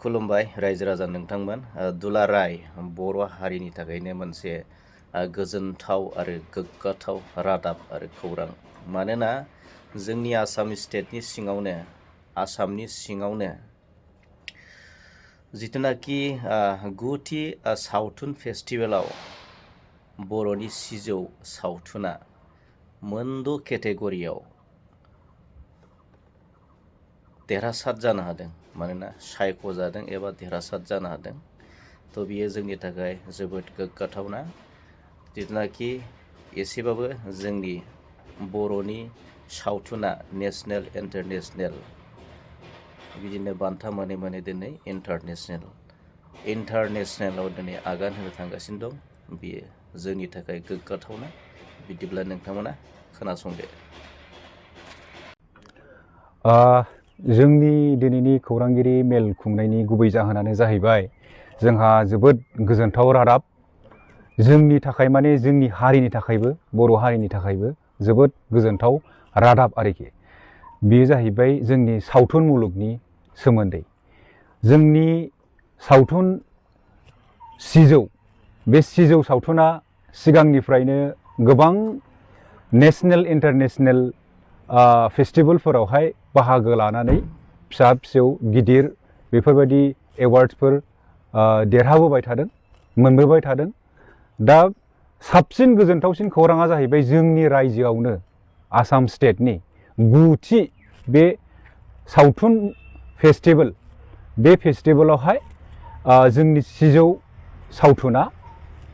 खुलुमबाय रायजो राजा नोंथांमोन दुलाराय बर' हारिनि थाखायनो मोनसे गोजोनथाव आरो गोग्गाथाव रादाब आरो खौरां मानोना जोंनि आसाम स्टेटनि सिङावनो आसामनि सिङावनो जिथुनाखि गुथि सावथुन फेस्टिभेलाव बर'नि सिजौ सावथुना मोनद' केटेगरियाव देरहासार जानो हादों मानोना सायख'जादों एबा देरहासार जानो हादों थ' बियो जोंनि थाखाय जोबोद गोग्गाथावना जिथुनाखि एसेबाबो जोंनि बर'नि सावथुना नेसनेल इन्टारनेसनेल बिदिनो बान्था मोनै मोनै दिनै इन्टारनेसनेलाव दिनै आगान होनो थांगासिनो दं बियो जोंनि थाखाय गोग्गाथावना बिदिब्ला नोंथांमोना खोनासंदो। जोंनि दिनैनि खौरांगिरि मेल खुंनायनि गुबै जाहोनानो जाहैबाय जोंहा जोबोद गोजोनथाव रादाब जोंनि थाखाय माने जोंनि हारिनि थाखायबो बर' हारिनि थाखायबो जोबोद गोजोनथाव रादाब आरोखि बेयो जाहैबाय जोंनि सावथुन मुलुगनि सोमोन्दै जोंनि सावथुन सिजौ बे सिजौ सावथुना सिगांनिफ्रायनो गोबां नेसनेल इन्टारनेसनेल फेस्टिभेलफोरावहाय बाहागो लानानै फिसा फिसौ गिदिर बेफोरबायदि एवार्ड्सफोर देरहाबोबाय थादों मोनबोबाय थादों दा साबसिन गोजोनथावसिन खौराङा जाहैबाय जोंनि रायजोआवनो आसाम स्टेटनि गुथि बे सावथुन फेस्टिभेल बे फेस्टिभेलावहाय जोंनि सिजौ सावथुना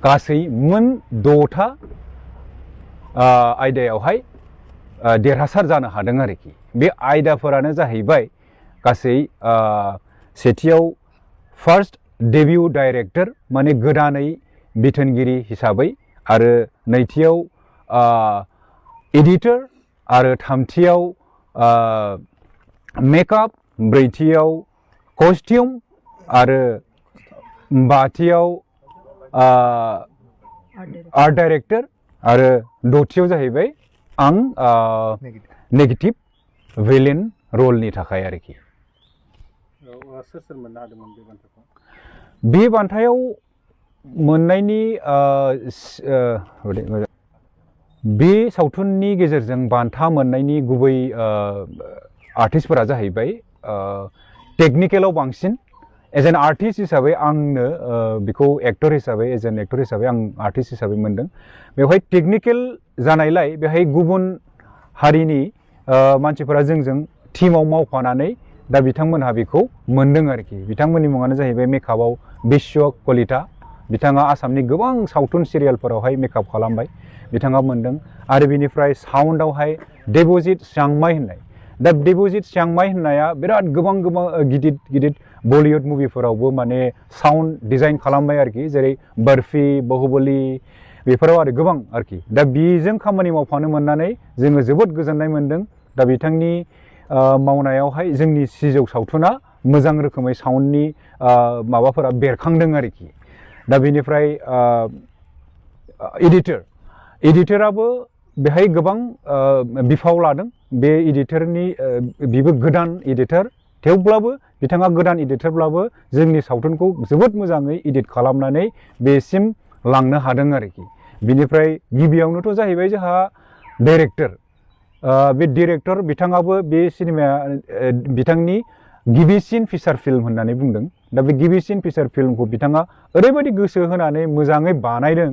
गासै मोन 6था आयदायावहाय देरहासार जानो हादों आरोखि बे आयदाफोरानो जाहैबाय गासै सेथियाव फार्स्ट डेब्यू डाइरेक्टर माने गोदानै बिथोनगिरि हिसाबै आरो नैथियाव एडिटर आरो थामथियाव मेकआप ब्रैथियाव कस्टिउम आरो बाथियाव आर्ट डाइरेक्टर आरो दथियाव जाहैबाय आं नेगेटिभ विलेन रलनि थाखाय आरोखि सोर मोननो हादोंमोन बे बान्थाखौ बे बान्थायाव मोननायनि बे सावथुननि गेजेरजों बान्था मोननायनि गुबै आर्टिस्टफोरा जाहैबाय टेकनिकेलाव बांसिन एज एन आर्टिस्ट हिसाबै आंनो बेखौ एक्टर हिसाबै एज एन एक्टर हिसाबै आं आर्टिस्ट हिसाबै मोनदों बेवहाय टेकनिकेल जानायलाय बेहाय गुबुन हारिनि मानसिफोरा जोंजों टीमाव मावफानानै दा बिथांमोनहा बेखौ मोनदों आरोखि बिथांमोननि मुङानो जाहैबाय मेकआपआव बिश्व कलिता बिथाङा आसामनि गोबां सावथुन सिरियालफोरावहाय मेकआप खालामबाय बिथाङा मोनदों आरो बिनिफ्राय साउन्डआवहाय देबजित चांमाई होननाय दा देबजित चांमाई होननाया बिराद गोबां गिदिर बलिउड मुभिफोरावबो माने साउन्ड डिजाइन खालामबाय आरोखि जेरै बर्फी बाहुबली बेफोराव आरो गोबां आरोखि दा बेजों खामानि मावफानो मोननानै जोङो जोबोद गोजोननाय मोनदों दा बिथांनि मावनायावहाय जोंनि सिजौ सावथुना मोजां रोखोमै साउन्डनि माबाफोरा बेरखांदों आरोखि दा बेनिफ्राय एडिटराबो बेहाय गोबां बिफाव लादों बे एडिटरनि बिबो गोदान एडिटर थेवब्लाबो बिथाङा गोदान एडिटरब्लाबो जोंनि सावथुनखौ जोबोद मोजाङै एडिट खालामनानै बेसिम लांनो हादों आरोखि बिनिफ्राय गिबियावनोथ' जाहैबाय जोंहा डाइरेक्टर बे डाइरेक्टर बिथाङाबो बे सिनेमाया बिथांनि गिबिसिन फिचार फिल्म होननानै बुंदों दा बे गिबिसिन फिचार फिल्मखौ बिथाङा ओरैबायदि गोसो होनानै मोजाङै बानायदों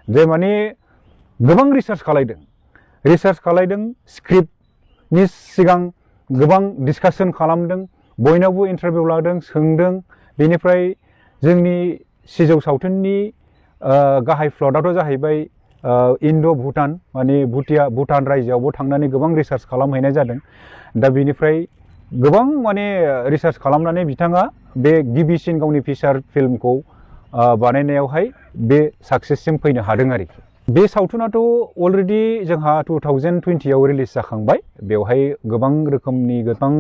जे माने गोबां रिसार्च खालायदों स्क्रिप्टनि सिगां गोबां डिसकासन खालामदों बयनावबो इन्टारभिउ लादों सोंदों बेनिफ्राय जोंनि सिजौ सावथुननि गाहाय प्लटआथ' जाहैबाय इन्ड' भुटान माने भुटान रायजोआवबो थांनानै गोबां रिसार्च खालामहैनाय जादों दा बेनिफ्राय गोबां माने रिसार्च खालामनानै बिथाङा बे गिबिसिन गावनि फिचार फिल्मखौ बानायनायावहाय बे साक्सेससिम फैनो हादों आरोखि बे सावथुनाथ' अलरेडि जोंहा 2020आव रिलिज जाखांबाय बेवहाय गोबां रोखोमनि गोबां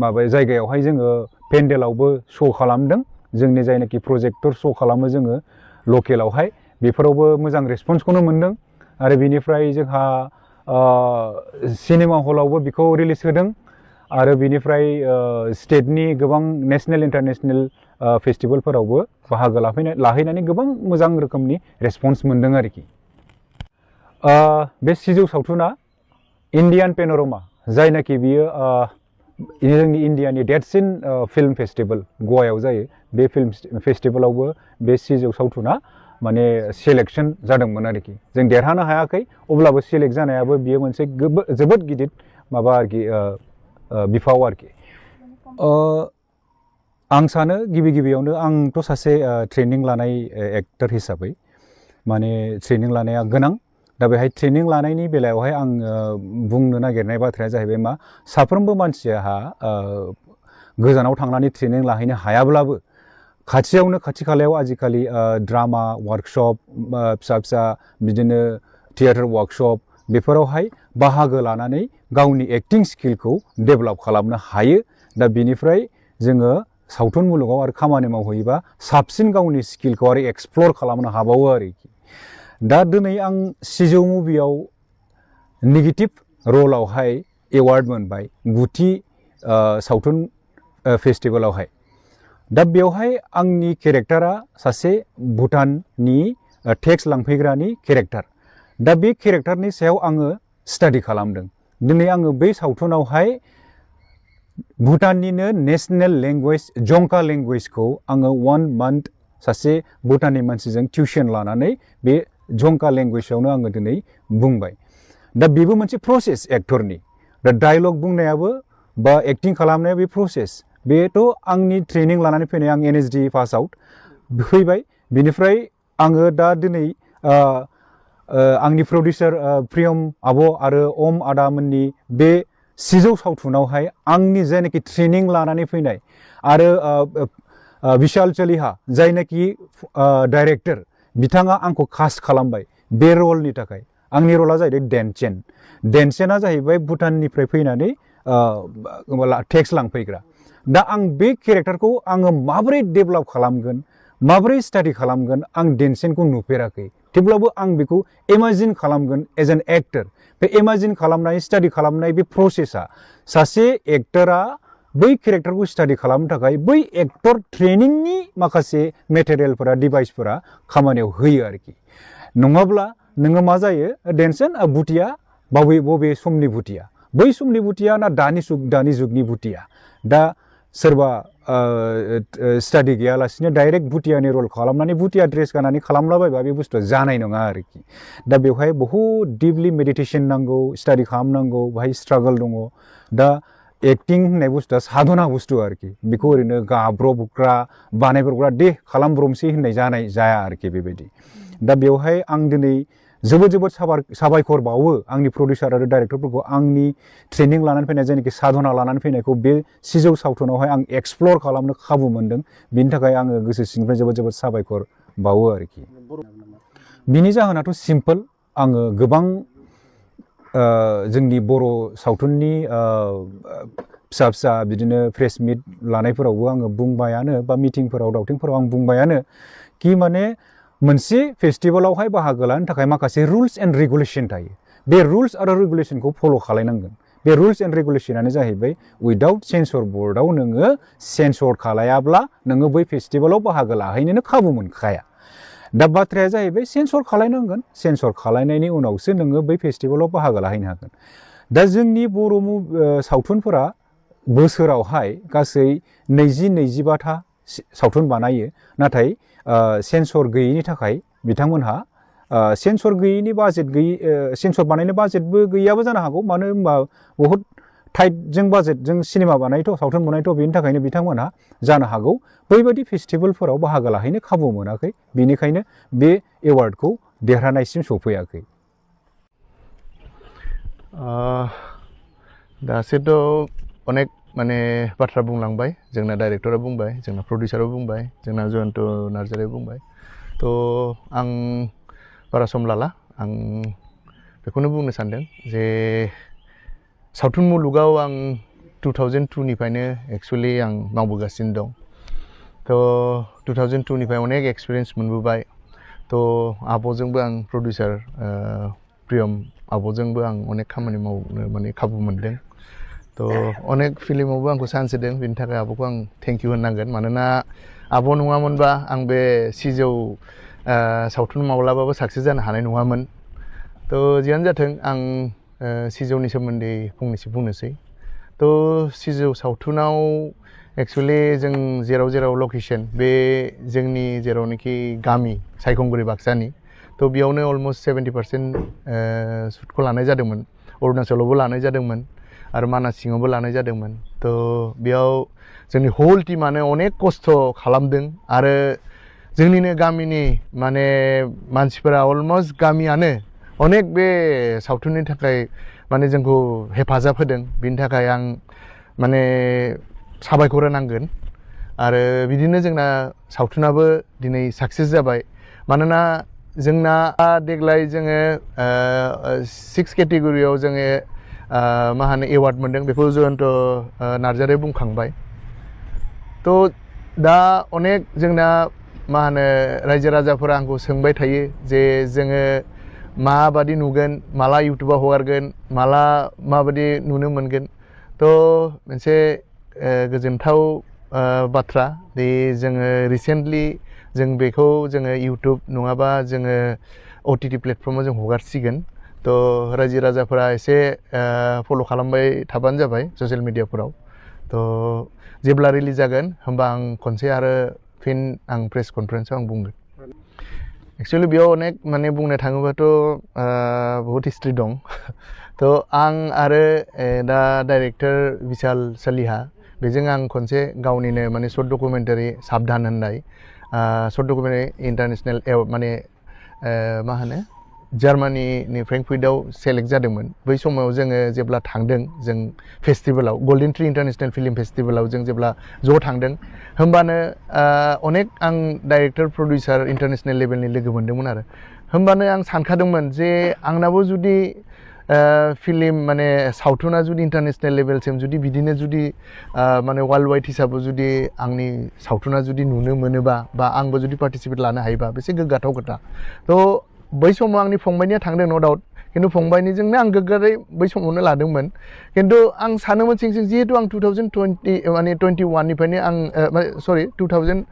माबा जायगायावहाय जोङो पेन्डेलावबो श' खालामदों जोंनि जायनाखि प्रजेक्टर श' खालामो जोङो लकेलावहाय बेफोरावबो मोजां रेसपन्सखौनो मोनदों आरो बेनिफ्राय जोंहा सिनेमा हलावबो बेखौ रिलिज होदों आरो बिनिफ्राय स्टेटनि गोबां नेशनेल इन्टारनेशनेल फेस्टिभेलफोरावबो बाहागो लाहैनानै गोबां मोजां रोखोमनि रेसपन्स मोन्दों आरोखि। बे सिजौ सावथुना इन्डियान पेन'रमा जायनाखि बियो जोंनि इन्डियानि देरसिन फिल्म फेस्टिभेल गवायाव जायो, बे फिल्म फेस्टिभेलावबो बे सिजौ सावथुना माने सेलेक्सन जादोंमोन आरोखि। जों देरहानो हायाखै, अब्लाबो सेलेक्ट जानायाबो बियो मोनसे जोबोद गिदिर माबा आरोखि बिफाव आरोखि। आं सानो गिबियावनो आंथ' सासे ट्रेनिं लानाय एक्टर हिसाबै माने ट्रेनिं लानाया गोनां। दा बेहाय ट्रेनिं लानायनि बेलायावहाय आं बुंनो नागिरनाय बाथ्राया जाहैबाय मा, साफ्रोमबो मानसिहा गोजानाव थांनानै ट्रेनिं लाहैनो हायाब्लाबो खाथियावनो खाथि खालायाव आजिखालि ड्रामा वार्कशप फिसा बिदिनो थियेटार वार्कशप बेफोरावहाय बाहागो लानानै गावनि एक्टिं स्किलखौ डेभेलप खालामनो हायो। दा बिनिफ्राय जोङो सावथुन मुलुगाव आरो खामानि मावहैयोबा साबसिन गावनि स्किलखौ आरो एक्सप्लर खालामनो हाबावो आरोखि। दा दिनै आं सिजौ मुभियाव नेगेटिभ रलावहाय एवार्ड मोनबाय गुथि सावथुन फेस्टिभेलावहाय। दा बेवहाय आंनि केरेक्टारा सासे भुटाननि टेक्स लांफैग्रानि केरेक्टार। दा बे केरेक्टारनि सायाव आङो स्टाडि खालामदों। दिनै आङो बै सावथुनावहाय भुटाननिनो नेशनेल लेंगुवेज जंका लेंगुवेजखौ आङो 1 मान्थ सासे भुटाननि मानसिजों टिउसन लानानै बे जंका लेंगुवेजावनो आङो दिनै बुंबाय। दा बेबो मोनसे प्रसेस एक्टरनि। दा डायलग बुंनायाबो बा एक्टिं खालामनाया बे प्रसेस। बेथ' आंनि ट्रेनिं लानानै फैनाय, आं NSD पास आउट फैबाय। बिनिफ्राय आङो दा दिनै आंनि प्रडिउसार प्रियम आब' आरो अम आदामोननि बे सिजौ सावथुनावहाय आंनि जायनाखि ट्रेनिं लानानै फैनाय आरो बिशाल चलिहा जायनाखि डाइरेक्टर, बिथाङा आंखौ कास्ट खालामबाय बे रलनि थाखाय। आंनि रला जाहैबाय डेनचेन। डेनचेना जाहैबाय भुटाननिफ्राय फैनानै टेक्स लांफैग्रा। दा आं बे केरेक्टारखौ आङो माबोरै डेभेलप खालामगोन, माबोरै स्टाडि खालामगोन, आं डेनचेनखौ नुफेराखै। थेवब्लाबो आं बेखौ इमाजिन खालामगोन एज एन एक्टर। बे इमाजिन खालामनाय, स्टाडि खालामनाय बे प्रसेसा सासे एक्टरा बै केरेक्टारखौ स्टाडि खालामनो थाखाय बै एक्टर ट्रेनिंनि माखासे मेटेरियेलफोरा, डिभाइसफोरा खामानियाव होयो आरोखि। नङाब्ला नोङो मा जायो, डेनचेन भुटिया बबे समनि भुटिया, बै समनि भुटिया ना दानि जुगनि भुटिया। दा सोरबा स्टाडि गैयालासिनो डाइरेक्ट भुटियानि रल खालामनानै भुटिया ड्रेस गाननानै खालामलाबायबा बे बुस्थुआ जानाय नङा आरोखि। दा बेवहाय बहुद डिपलि मेडिटेसन नांगौ, स्टाडि खालामनांगौ, बाहाय स्ट्रागल दङ। दा एक्टिं होननाय बुस्थुआ साधना बुस्थु आरोखि। बेखौ ओरैनो गाब्रबग्रा बानायब्रबग्रा दे खालामब्रबसै होननाय जाया आरोखि बेबायदि। दा बेवहाय आं दिनै जोबोद साबायखर बावो आंनि प्रडिउसार आरो डाइरेक्टरफोरखौ। आंनि ट्रेनिं लानानै फैनाय, जायनाखि साधना लानानै फैनायखौ बे सिजौ सावथुनावहाय आं एक्सप्लर खालामनो खाबु मोनदों। बिनि थाखाय आङो गोसो सिंनिफ्राय जोबोद साबायखर बावो आरोखि। बिनि जाहोनाथ' सिम्पोल। आङो गोबां जोंनि बर' सावथुननि फिसा बिदिनो प्रेस मिट लानायफोरावबो आङो बुंबायानो, बा मिटिंफोराव दावथिंफोराव आं बुंबायानो कि माने मोनसे फेस्टिभेलावहाय बाहागो लानो थाखाय माखासे रुल्स एन्ड रेगुलेसन थायो। बे रुल्स आरो रेगुलेसनखौ फल' खालायनांगोन। बे रुल्स एन्ड रेगुलेसनानो जाहैबाय उइदाउट सेन्सर बर्डआव नोङो सेन्सर खालायाब्ला नोङो बै फेस्टिभेलाव बाहागो लाहैनोनो खाबु मोनखाया। दा बाथ्राया जाहैबाय सेन्सर खालायनांगोन। सेन्सर खालायनायनि उनावसो नोङो बै फेस्टिभेलाव बाहागो लाहैनो हागोन। दा जोंनि बर' सावथुनफोरा बोसोरावहाय गासै 20-25था सावथुन बानायो। नाथाय सेन्सर गैयैनि थाखाय बिथांमोनहा सेन्सर गैयैनि बाजेट गैयि, सेन्सर बानायनो बाजेटबो गैयाबो जानो हागौ। मानो होनबा बहुद टाइटजों बाजेटजों सिनेमा बानायथ', सावथुन बानायथ', बेनि थाखायनो बिथांमोनहा जानो हागौ बैबायदि फेस्टिभेलफोराव बाहागो लाहैनो खाबु मोनाखै। बेनिखायनो बे एवार्डखौ देरहानायसिम सफैयाखै। दासोथ' अनेक माने बाथ्रा बुंलांबाय। जोंना डाइरेक्टरा बुंबाय, जोंना प्रडिउसारा बुंबाय, जोंना जयन्त नार्जारिया बुंबाय। थ' आं बारा सम लाला। आं बेखौनो बुंनो सानदों जे सावथुन मुलुगाव आं 2002निफ्रायनो एक्सुवेलि आं मावबोगासिनो दं। थ' 2002निफ्राय अनेक एक्सपिरियेन्स मोनबोबाय। थ' आब'जोंबो आं प्रडिउसार प्रियम आब'जोंबो आं अनेक खामानि मावनो माने खाबु मोनदों। थ' अनेक फिल्मावबो आंखौ चान्स होदों बिनि थाखाय आब'खौ आं थेंक इउ होननांगोन मानोना आब' नङामोनबा आं बे सिजौ सावथुन माब्लाबाबो साक्सेस जानो हानाय नङामोन जियानो जाथों आं सिजौनि सोमोन्दै फंनैसो बुंनोसै सिजौ सावथुनाव एक्चुअली जों जेराव लकेसन बे जोंनि जेरावनोखि गामि सायखंगुरि बाक्सानि बेयावनो अलमस्ट 70% शुटखौ लानाय जादोंमोन अरुणाचलावबो लानाय जादोंमोन आरो मानास सिङावबो लानाय जादोंमोन बेयाव जोंनि होल टीमानो अनेक खस्थ' खालामदों आरो जोंनिनो गामिनि माने मानसिफोरा अलमस्ट गामियानो अनेक बे सावथुननि थाखाय माने जोंखौ हेफाजाब होदों बिनि थाखाय आं माने साबायखर होनांगोन आरो बिदिनो जोंना सावथुनाबो दिनै साक्सेस जाबाय मानोना जोंना देग्लाय जोङो 6 केटेगरियाव जोङो मा होनो एवार्ड मोनदों बेखौ जयन्त नार्जारिया बुंखांबाय दा अनेक जोंना मा होनो रायजो राजाफोरा आंखौ सोंबाय थायो जे जोङो माबादि नुगोन माला इउटुबाव हगारगोन माला माबादि नुनो मोनगोन मोनसे गोजोनथाव बाथ्रा दि जोङो रिसेन्टलि जों बेखौ जोङो इउटुब नङाबा जोङो OTT प्लेटफर्माव जों हगारसिगोन रायजो राजाफोरा एसे फल' खालामबाय थाबानो जाबाय ससियेल मिडियाफोराव जेब्ला रिलिज जागोन होमबा आं खनसे आरो फिन आं प्रेस कनफारेन्सआव आं बुंगोन एक्चुअली बेयाव अनेक माने बुंनो थाङोबाथ' बहुत हिस्ट्रि दं आं आरो दा डाइरेक्टर बिशाल सालिहा बेजों आं खनसे गावनिनो माने शर्ट डकुमेन्टारि साबधान होननाय शर्ट डकुमेन्टारि इन्टारनेशनेल माने मा होनो जार्मानिनि फ्रेंकफुर्टआव सेलेक्ट जादोंमोन बै समाव जोङो जेब्ला थांदों जों फेस्टिभेलाव गल्डेन ट्री इन्टारनेशनेल फिल्म फेस्टिभेलाव जों जेब्ला ज' थांदों होमबानो अनेक आं डाइरेक्टर प्रडिउसार इन्टारनेशनेल लेभेलनि लोगो मोन्दोंमोन आरो होमबानो आं सानखादोंमोन जे आंनाबो जुदि फिल्म माने सावथुना जुदि इन्टारनेशनेल लेभेलसिम जुदि बिदिनो जुदि माने वर्ल्ड वाइड हिसाबै जुदि आंनि सावथुना जुदि नुनो मोनोबा बा आंबो जुदि पार्टिसिपेट लानो हायोबा बेसे गोग्गाथाव खोथा बै समाव आंनि फंबायनिया थांदों नो डाउट खिन्थु फंबायनिजोंनो आं गोग्गारै बै समावनो लादोंमोन खिन्थु आं सानोमोन सिं जिहेतु आं 2020 माने 21 निफ्रायनो आं सरि 2000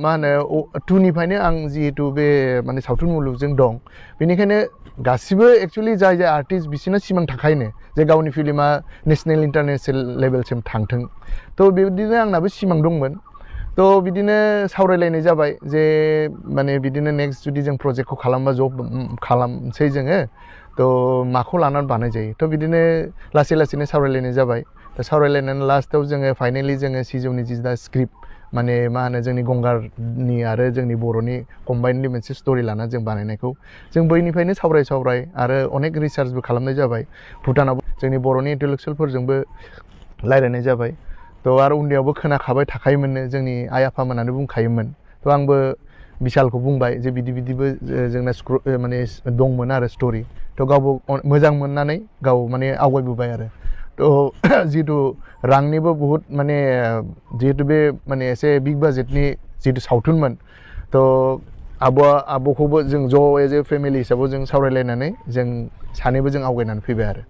मा होनो 2 निफ्रायनो आं जिहेतु बे माने सावथुन मुलुगजों दं बेनिखायनो गासिबो एक्चुअली जाय आर्टिस्ट बिसोरना सिमां थाखायनो जे गावनि फिल्मा नेशनेल इन्टारनेशनेल लेभेलसिम थांथों बेबायदिनो आंनाबो सिमां दंमोन बिदिनो सावरायलायनाय जाबाय जे माने बिदिनो नेक्स्ट जुदि जों प्रजेक्टखौ खालामबा जब खालामसै जोङो माखौ लानानै बानाय जायो बिदिनो लासैनो सावरायलायनाय जाबाय सावरायलायनानै लास्टआव जोङो फाइनाली जोङो सिजौनि जि दा स्क्रिप्ट माने मा होनो जोंनि गंगारनि आरो जोंनि बर'नि कम्बाइनलि मोनसे स्टोरी लाना जों बानायनायखौ जों बैनिफ्रायनो सावराय आरो अनेक रिसार्चबो खालामनाय जाबाय भुटानाव जोंनि बर'नि इन्टेलेक्सुवेलफोरजोंबो रायलायनाय जाबाय आरो उन्दैयावबो खोनाखाबाय थाखायोमोननो जोंनि आइ आफामोनानो बुंखायोमोन आंबो बिशालखौ बुंबाय जे बिदिबो जोंना माने दंमोन आरो स्टोरी गावबो मोजां मोननानै गाव माने आवगायबोबाय आरो जिहेतु रांनिबो बहुत माने जिहेतु बे माने एसे बिग बाजेटनि जिहेतु सावथुनमोन आब'खौबो जों ज' एज ए फेमिलि हिसाबै जों सावरायलायनानै जों सानैबो जों आवगायनानै फैबाय आरो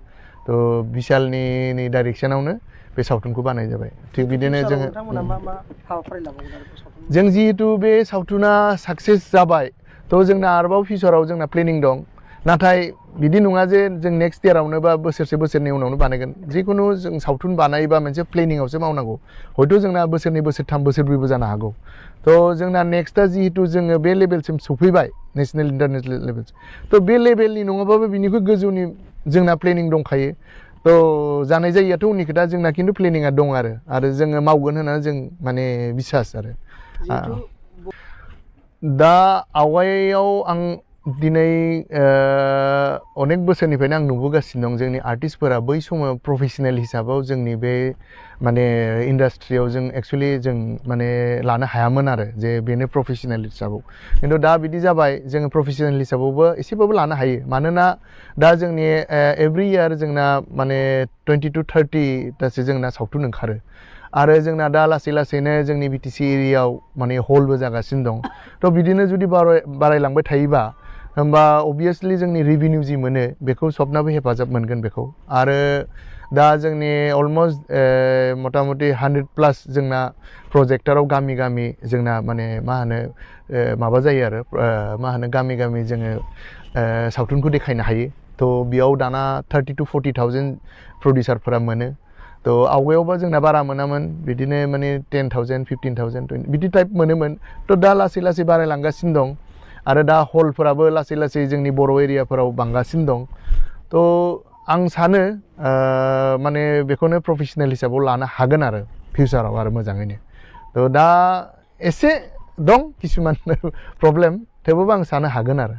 बिशालनि डाइरेक्सनावनो बे सावथुनखौ बानाय जाबाय थिग बिदिनो जोङो जों जिहेतु बे सावथुना साक्सेस जाबाय जोंना आरोबाव फिउचाराव जोंना प्लेनिं दं नाथाय बिदि नङा जे जों नेक्स्ट इयारावनो बा बोसोरसे उनावनो बानायगोन जिखुनु जों सावथुन बानायोबा मोनसे प्लेनिंआवसो मावनांगौ हयथ' जोंना बोसोरनै बोसोरथाम बोसोरब्रैबो जानो हागौ जोंना नेक्स्टआ जिहेतु जोङो बे लेभेलसिम सफैबाय नेशनेल इन्टारनेशनेल लेभेलसिम बे लेभेलनि नङाबाबो बिनिख्रुइ गोजौनि जोंना प्लेनिं दंखायो जानाय जायैयाथ' उननि खोथा जोंना खिन्थु प्लेनिंआ दं आरो जोङो मावगोन होननानै जों माने बिसास आरो दा आवगायाव आं दिनै अनेक बोसोरनिफ्रायनो आं नुबोगासिनो दं जोंनि आर्टिस्टफोरा बै समाव प्रफेसनेल हिसाबाव जोंनि बे माने इन्डास्ट्रियाव जों एक्चुअलि जों माने लानो हायामोन आरो जे बेनो प्रफेसनेल हिसाबाव खिन्थु दा बिदि जाबाय जोङो प्रफेसनेल हिसाबावबो एसेबाबो लानो हायो मानोना दा जोंनि एभ्रि इयार जोंना माने 20 to 30 दासो जोंना सावथुन ओंखारो आरो जोंना दा लासैनो जोंनि BTC एरियायाव माने हलबो जागासिनो दं बिदिनो जुदि बारायलांबाय थायोबा होमबा अबभियासलि जोंनि रेभिनिउ जि मोनो बेखौ सबनाबो हेफाजाब मोनगोन बेखौ आरो दा जोंनि अलमस्ट मथा मथि 100+ जोंना प्रजेक्टाराव गामि गामि जोंना माने मा होनो माबा जायो आरो मा होनो गामि गामि जोङो सावथुनखौ देखायनो हायो थ' बेयाव दाना 30,000 to 40,000 प्रडिउसारफोरा मोनो थ' आवगायावबा जोंना बारा मोनामोन बिदिनो माने 10,000 15,000 20 बिदि टाइप मोनोमोन थ' दा लासै लासै बारायलांगासिनो दं आरो दा हलफोराबो लासै लासै जोंनि बर' एरियाफोराव बांगासिनो दं थ' आं सानो माने बेखौनो प्रफेसनेल हिसाबाव लानो हागोन आरो फिउचाराव आरो मोजाङैनो थ' दा एसे दं किसुमान प्रब्लेम थेवबो आं सानो हागोन आरो